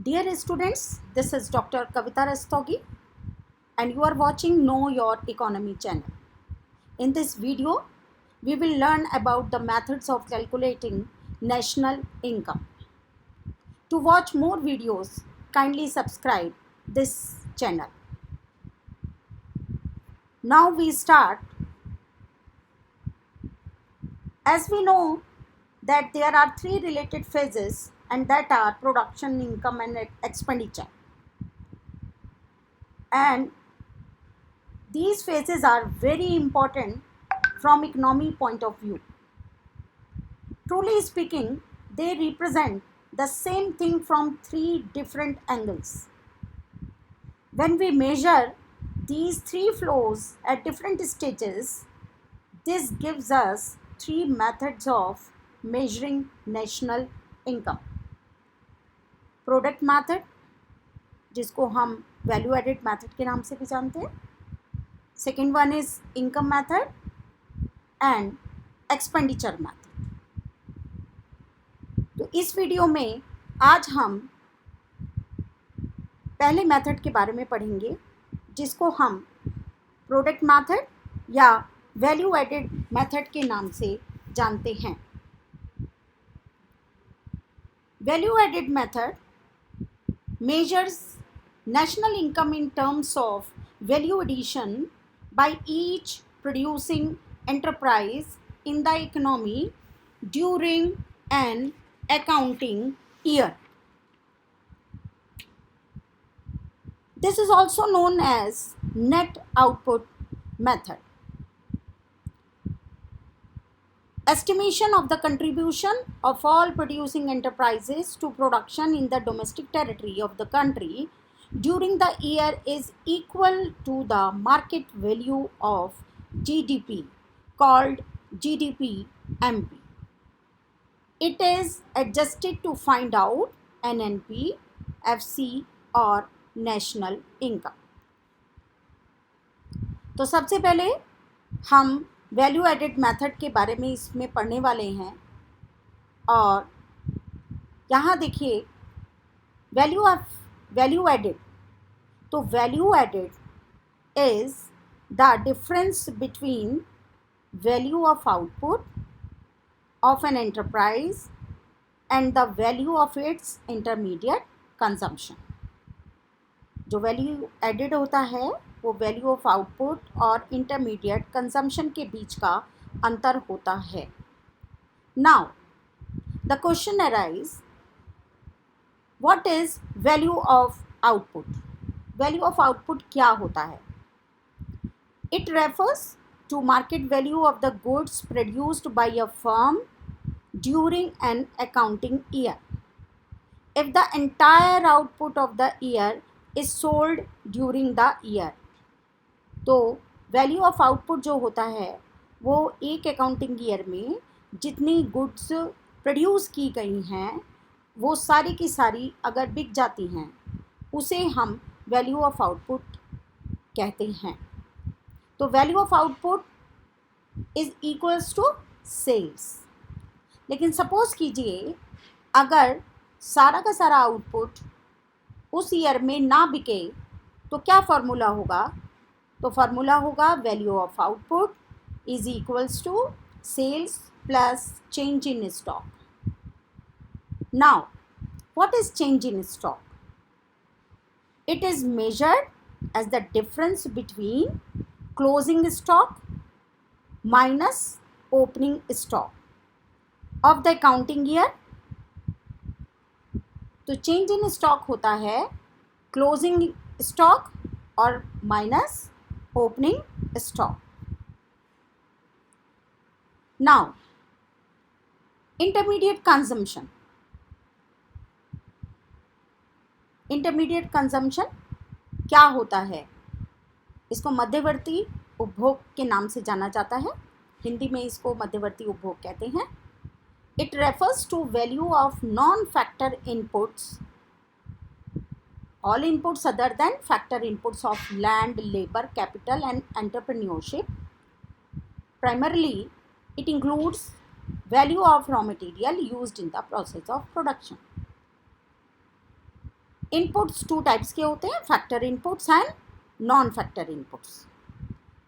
Dear students, this is Dr. Kavita Rastogi and you are watching Know Your Economy channel. In this video, we will learn about the methods of calculating national income. To watch more videos, kindly subscribe this channel. Now we start. As we know that there are three related phases and that are production, income and expenditure. And these phases are very important from economy point of view. Truly speaking, they represent the same thing from three different angles. When we measure these three flows at different stages, this gives us three methods of measuring national income. Product method, जिसको हम value added method के नाम से भी जानते हैं. Second one is income method and expenditure method. तो इस वीडियो में आज हम पहले मेथड के बारे में पढ़ेंगे, जिसको हम प्रोडक्ट मेथड या वैल्यू एडेड मेथड के नाम से जानते हैं. Value added method measures national income in terms of value addition by each producing enterprise in the economy during an accounting year. This is also known as net output method. Estimation of the contribution of all producing enterprises to production in the domestic territory of the country during the year is equal to the market value of GDP, called GDP-MP. It is adjusted to find out NNP, FC और national income. तो सबसे पहले हम value added method के बारे में इसमें पढ़ने वाले हैं. और यहाँ देखिए वैल्यू एडेड. तो value added is the difference between value of output of an enterprise and the value of its intermediate consumption. जो वैल्यू एडेड होता है वो वैल्यू ऑफ आउटपुट और इंटरमीडिएट कंजम्पशन के बीच का अंतर होता है. Now the question arise, what is value of output? Value of output क्या होता है? It refers to market value of the goods produced by a firm during an accounting year. If the entire output of the year is sold during the year. तो value of output जो होता है वो एक accounting year में जितनी goods produce की गई हैं वो सारी की सारी अगर बिक जाती हैं उसे हम वैल्यू ऑफ आउटपुट कहते हैं. तो value of output is equals to sales. लेकिन सपोज कीजिए अगर सारा का सारा आउटपुट उस ईयर में ना बिके तो क्या फार्मूला होगा? तो फार्मूला होगा value of output is equals to sales plus change in stock. Now what is change in stock? It is measured as the difference between closing stock minus opening stock of the accounting year. तो change in stock होता है closing stock और minus opening stock. Now intermediate consumption. Intermediate consumption क्या होता है? इसको मध्यवर्ती उपभोग के नाम से जाना जाता है. हिंदी में इसको मध्यवर्ती उपभोग कहते हैं. It refers to value of non-factor inputs, all inputs other than factor inputs of land, labor, capital and entrepreneurship. Primarily, it includes value of raw material used in the process of production. Inputs two types के होते हैं, factor inputs and non factor inputs.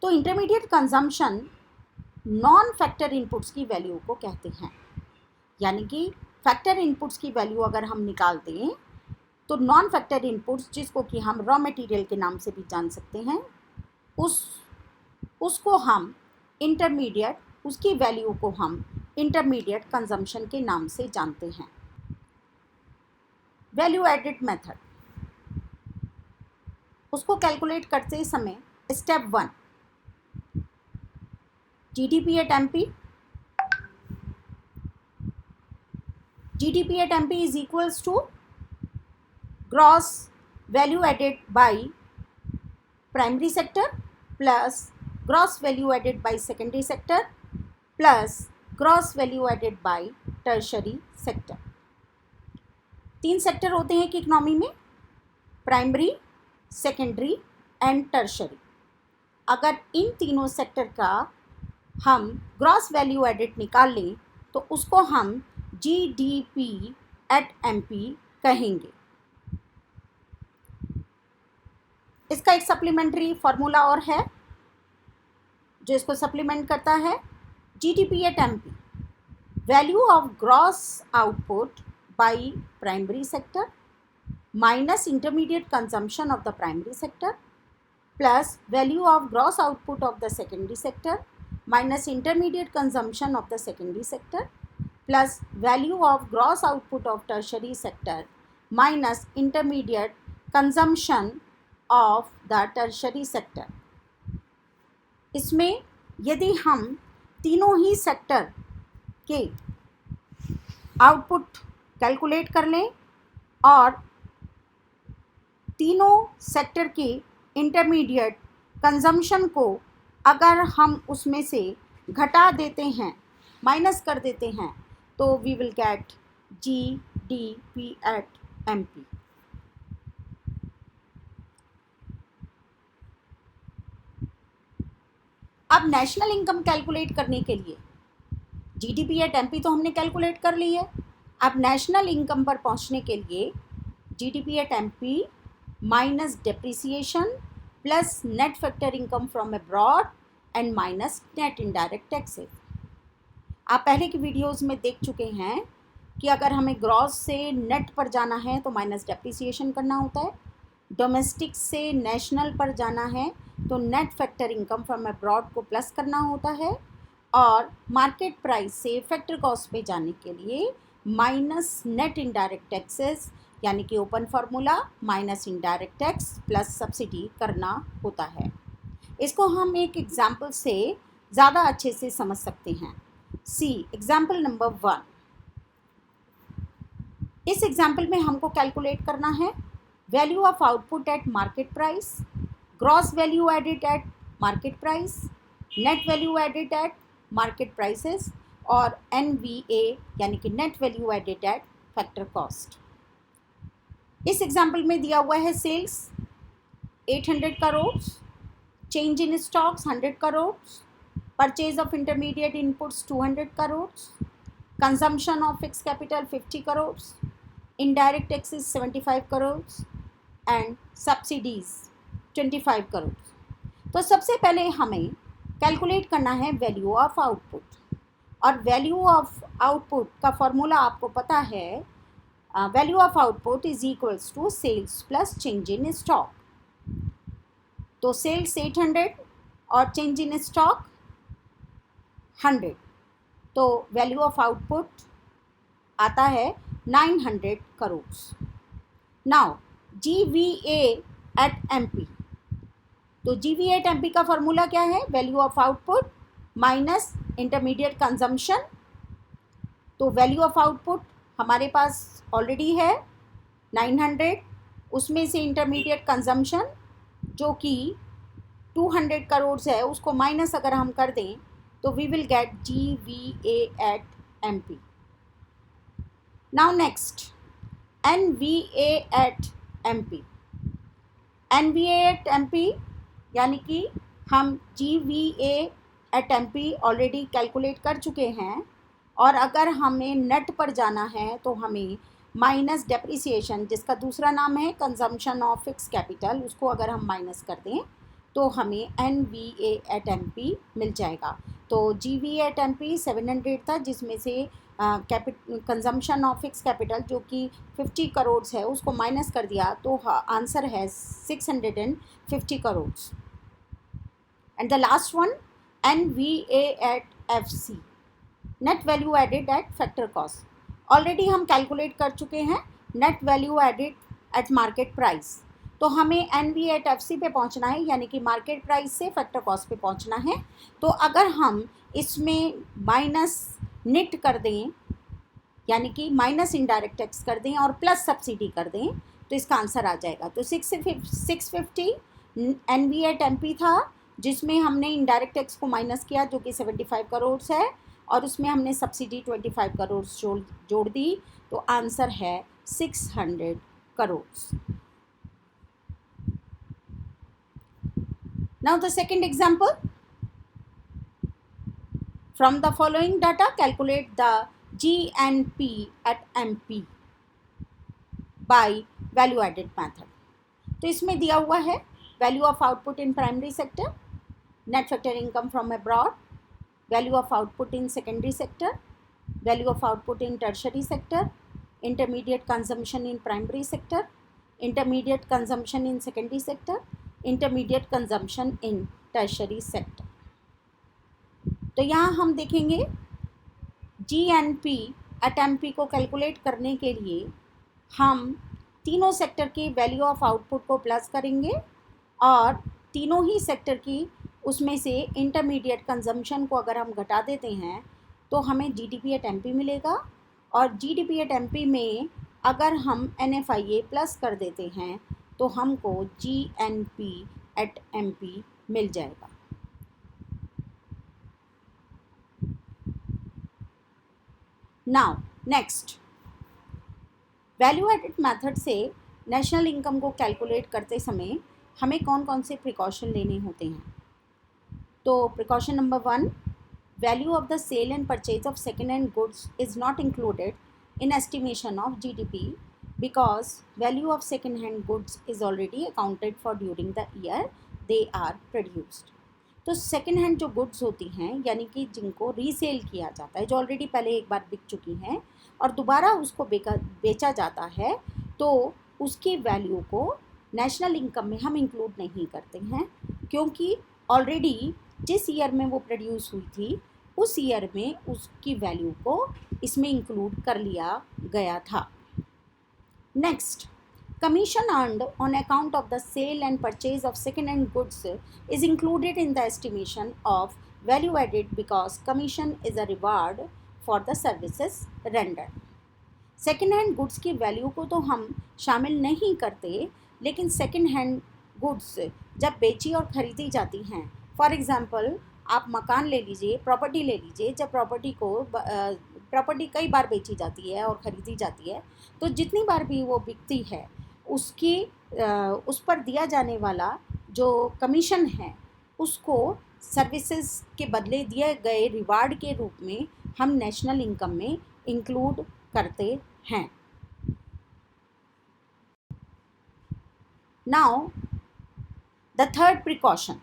तो intermediate consumption non factor inputs की value को कहते हैं, यानी कि फैक्टर इनपुट्स की वैल्यू अगर हम निकाल दें तो नॉन फैक्टर इनपुट्स, जिसको कि हम रॉ मटेरियल के नाम से भी जान सकते हैं, उसको हम इंटरमीडिएट, उसकी वैल्यू को हम इंटरमीडिएट कंजम्पशन के नाम से जानते हैं। वैल्यू एडेड मेथड, उसको कैलकुलेट करते समय step 1, GDP at MP, GDP at MP is equals to gross value added by primary sector plus gross value added by secondary sector plus gross value added by tertiary sector। 3 sector होते हैं कि economy में, primary, secondary and tertiary. अगर इन तीनों sector का हम gross value added निकाल लें तो उसको हम GDP at MP कहेंगे। इसका एक सप्लीमेंट्री फॉर्मूला और है जो इसको सप्लीमेंट करता है। GDP at MP, value of gross output by primary sector minus intermediate consumption of the primary sector plus value of gross output of the secondary sector minus intermediate consumption of the secondary sector plus value of gross output of tertiary sector minus intermediate consumption of the tertiary sector। इसमें यदि हम तीनों ही sector के output calculate कर लें और तीनों sector के इंटरमीडिएट कंजम्पशन को अगर हम उसमें से घटा देते हैं, माइनस कर देते हैं, तो we will get GDP at MP। अब नेशनल इनकम कैलकुलेट करने के लिए GDP at MP तो हमने कैलकुलेट कर ली है। अब नेशनल इनकम पर पहुंचने के लिए GDP at MP minus depreciation plus net factor income from abroad and minus net indirect taxes. आप पहले की वीडियोस में देख चुके हैं कि अगर हमें ग्रॉस से नेट पर जाना है तो माइनस डेप्रिसिएशन करना होता है, डोमेस्टिक से नेशनल पर जाना है तो net factor income from abroad को प्लस करना होता है, और मार्केट प्राइस से फैक्टर कॉस्ट पे जाने के लिए माइनस नेट इनडायरेक्ट टैक्सेस, यानी कि open formula minus indirect tax plus subsidy करना होता है। इसको हम एक एग्जाम्पल से ज़्यादा अच्छे से समझ सकते हैं। See example number 1। इस एग्जाम्पल में हमको कैलकुलेट करना है value of output at market price, gross value added at market price, net value added at market prices और NVA यानी कि net value added at factor cost. इस एग्जाम्पल में दिया हुआ है sales 800 crore, change in stocks 100 crore, purchase of intermediate inputs 200 crore, consumption of fix capital 50 crore, indirect taxes 75 crore and subsidies 25 crore. तो सबसे पहले हमें कैलकुलेट करना है वैल्यू ऑफ आउटपुट, और वैल्यू ऑफ आउटपुट का फॉर्मूला आपको पता है, value of output is equals to sales plus change in stock. तो सेल्स 800 और चेंज इन स्टॉक 100, तो वैल्यू ऑफ आउटपुट आता है 900 crore. Now GVA at MP, तो GVA एट MP का फॉर्मूला क्या है, value of output minus intermediate consumption. तो वैल्यू ऑफ आउटपुट हमारे पास ऑलरेडी है 900, उसमें से इंटरमीडिएट कंजम्पशन जो कि 200 करोड़ है उसको माइनस अगर हम कर दें तो we will get GVA at MP। Now next NVA at MP। NVA at MP यानी कि हम GVA at MP already calculate कर चुके हैं, और अगर हमें नेट पर जाना है तो हमें माइनस डेप्रिसिएशन, जिसका दूसरा नाम है कंजम्पशन ऑफ फिक्स कैपिटल, उसको अगर हम माइनस कर दें तो हमें NVA एट MP मिल जाएगा। तो GVA एट MP 700 था, जिसमें से कंजम्पशन ऑफ फिक्स कैपिटल जो कि 50 करोड़ है उसको माइनस कर दिया, तो आंसर है 650 crore. And the last one NVA at FC, net value added at factor cost. Already हम कैलकुलेट कर चुके हैं net value added at market price, तो हमें NVA एट FC पे पहुंचना है, यानी कि मार्केट प्राइस से फैक्टर कॉस्ट पे पहुंचना है। तो अगर हम इसमें माइनस नेट कर दें, यानी कि माइनस इनडायरेक्ट टैक्स कर दें और प्लस सब्सिडी कर दें, तो इसका आंसर आ जाएगा। तो 650 NVA एट MP था, जिसमें हमने इनडायरेक्ट टैक्स को माइनस किया जो कि 75 करोड़ है, और उसमें हमने सब्सिडी 25 करोड़ जोड़ दी, तो आंसर है 600 crore. Now the second example, from the following data calculate the GNP at MP by value added method। तो इसमें दिया हुआ है value of output in primary sector, net factor income from abroad, value of output in secondary sector, value of output in tertiary sector, intermediate consumption in primary sector, intermediate consumption in secondary sector, intermediate consumption in tertiary sector. तो यहाँ हम देखेंगे GNP eight MP को calculate करने के लिए हम तीनों सेक्टर की वैल्यू ऑफ आउटपुट को प्लस करेंगे और तीनों ही सेक्टर की उसमें से इंटरमीडिएट कंजम्पशन को अगर हम घटा देते हैं तो हमें GDP एट MP मिलेगा, और GDP एट MP में अगर हम NFIA प्लस कर देते हैं तो हमको GNP एट MP मिल जाएगा। Now next, value added method से नेशनल इनकम को कैलकुलेट करते समय हमें कौन कौन से प्रिकॉशन लेने होते हैं। तो precaution number 1, value of the sale and purchase of second hand goods is not included in estimation of GDP because value of second hand goods is already accounted for during the year they are produced। तो second hand जो goods होती हैं, यानी कि जिनको resale किया जाता है, जो ऑलरेडी पहले एक बार बिक चुकी हैं और दोबारा उसको बेचा जाता है, तो उसकी वैल्यू को नेशनल इनकम में हम इंक्लूड नहीं करते हैं, क्योंकि ऑलरेडी जिस ईयर में वो प्रोड्यूस हुई थी उस ईयर में उसकी वैल्यू को इसमें इंक्लूड कर लिया गया था। Next, commission earned on account of the sale and purchase of second-hand goods is included in the estimation of value added because commission is a reward for the services rendered। Second hand goods की value को तो हम शामिल नहीं करते, लेकिन second hand goods जब बेची और ख़रीदी जाती हैं, फॉर एग्ज़ाम्पल आप मकान ले लीजिए, प्रॉपर्टी ले लीजिए, जब प्रॉपर्टी कई बार बेची जाती है और ख़रीदी जाती है, तो जितनी बार भी वो बिकती है उसकी उस पर दिया जाने वाला जो कमीशन है उसको सर्विसेज के बदले दिए गए रिवार्ड के रूप में हम नेशनल इनकम में इंक्लूड करते हैं। Now the third precaution,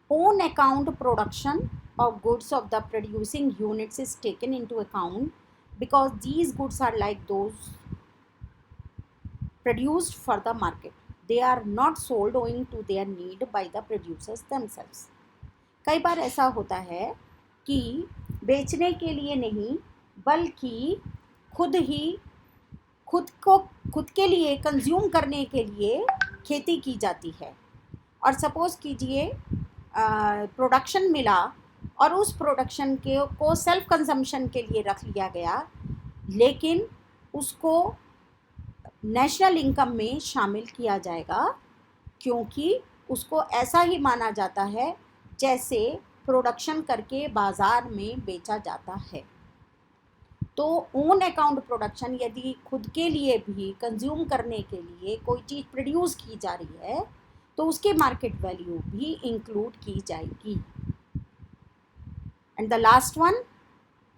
own account production of goods of the producing units is taken into account because these goods are like those produced for the market, they are not sold owing to their need by the producers themselves। कई बार ऐसा होता है कि बेचने के लिए नहीं बल्कि खुद के लिए कंज्यूम करने के लिए खेती की जाती है, और सपोज़ कीजिए प्रोडक्शन मिला और उस प्रोडक्शन को सेल्फ कंजम्पशन के लिए रख लिया गया, लेकिन उसको नेशनल इनकम में शामिल किया जाएगा क्योंकि उसको ऐसा ही माना जाता है जैसे प्रोडक्शन करके बाज़ार में बेचा जाता है। तो ओन अकाउंट प्रोडक्शन यदि खुद के लिए भी कंज्यूम करने के लिए कोई चीज़ प्रोड्यूस की जा रही है तो उसके मार्केट वैल्यू भी इंक्लूड की जाएगी। And the last one,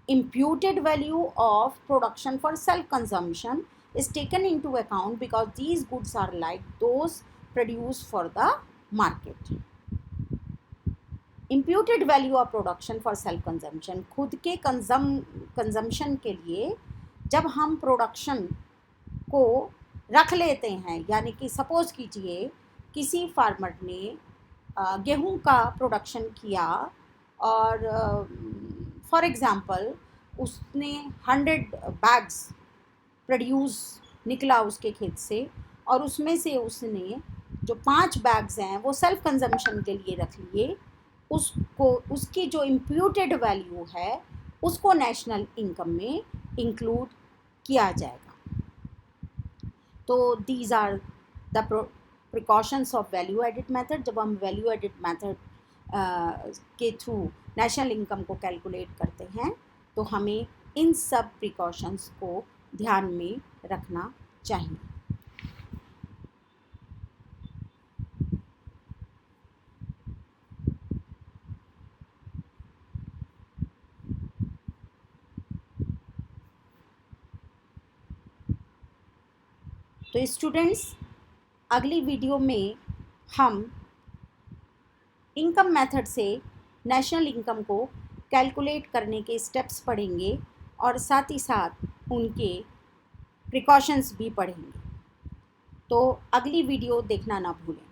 imputed value of production for self consumption is taken into account because these goods are like those produced for the market. Imputed value of production for self consumption, खुद के consumption के लिए जब हम production को रख लेते हैं, यानी कि सपोज कीजिए किसी फार्मर ने गेहूं का प्रोडक्शन किया और फॉर एग्ज़ाम्पल उसने 100 बैग्स प्रोड्यूस निकला उसके खेत से, और उसमें से उसने जो 5 बैग्स हैं वो सेल्फ कंजम्पशन के लिए रख लिए, उसको उसकी जो इम्प्यूटेड वैल्यू है उसको नेशनल इनकम में इंक्लूड किया जाएगा. तो these are the precautions of value added method. जब हम वैल्यू एडिड मेथड के थ्रू नेशनल इनकम को कैलकुलेट करते हैं तो हमें इन सब प्रिकॉशंस को ध्यान में रखना चाहिए. तो स्टूडेंट्स, अगली वीडियो में हम इनकम मेथड से नेशनल इनकम को कैलकुलेट करने के स्टेप्स पढ़ेंगे और साथ ही साथ उनके प्रिकॉशंस भी पढ़ेंगे. तो अगली वीडियो देखना ना भूलें.